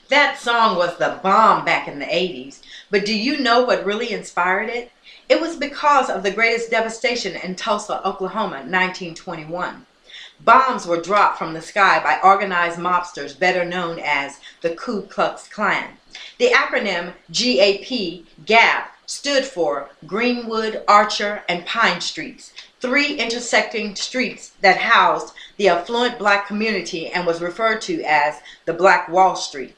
That song was the bomb back in the 80s, but do you know what really inspired it? It was because of the greatest devastation in Tulsa, Oklahoma, 1921. Bombs were dropped from the sky by organized mobsters better known as the Ku Klux Klan. The acronym GAP stood for Greenwood, Archer, and Pine Streets, three intersecting streets that housed the affluent black community and was referred to as the Black Wall Street.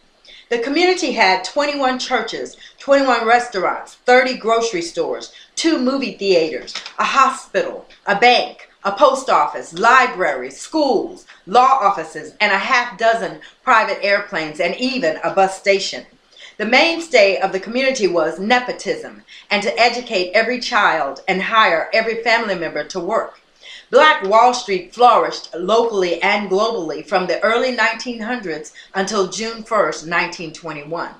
The community had 21 churches, 21 restaurants, 30 grocery stores, 2 movie theaters, a hospital, a bank, a post office, libraries, schools, law offices, and a half dozen private airplanes, and even a bus station. The mainstay of the community was nepotism, and to educate every child and hire every family member to work. Black Wall Street flourished locally and globally from the early 1900s until June 1st, 1921.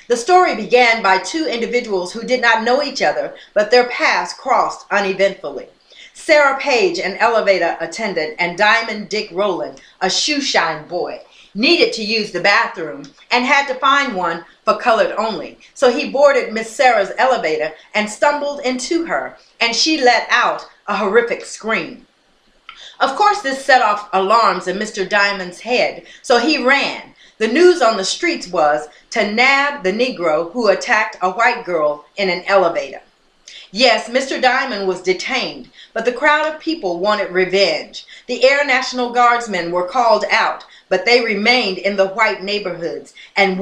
The story began by two individuals who did not know each other, but their paths crossed uneventfully. Sarah Page, an elevator attendant, and Diamond Dick Rowland, a shoeshine boy, needed to use the bathroom and had to find one for colored only. So he boarded Miss Sarah's elevator and stumbled into her, and she let out a horrific scream. Of course, this set off alarms in Mr. Diamond's head, so he ran. The news on the streets was to nab the Negro who attacked a white girl in an elevator. Yes, Mr. Diamond was detained, but the crowd of people wanted revenge. The Air National Guardsmen were called out, but they remained in the white neighborhoods and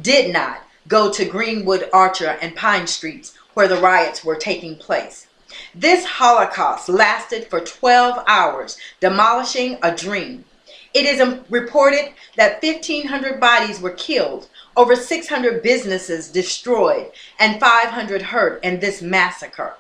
did not go to Greenwood, Archer, and Pine Streets where the riots were taking place. This Holocaust lasted for 12 hours, demolishing a dream. It is reported that 1,500 bodies were killed, over 600 businesses destroyed, and 500 hurt in this massacre.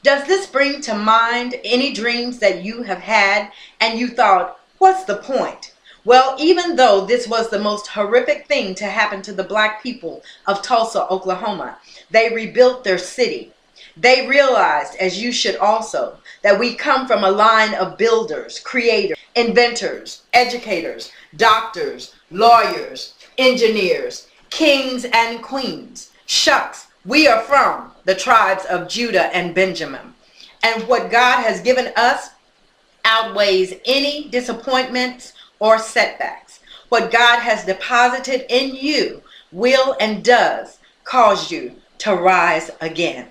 Does this bring to mind any dreams that you have had and you thought, what's the point? Well, even though this was the most horrific thing to happen to the black people of Tulsa, Oklahoma, they rebuilt their city. They realized, as you should also, that we come from a line of builders, creators, inventors, educators, doctors, lawyers, engineers, kings and queens. Shucks, we are from the tribes of Judah and Benjamin. And what God has given us outweighs any disappointments or setbacks. What God has deposited in you will and does cause you to rise again.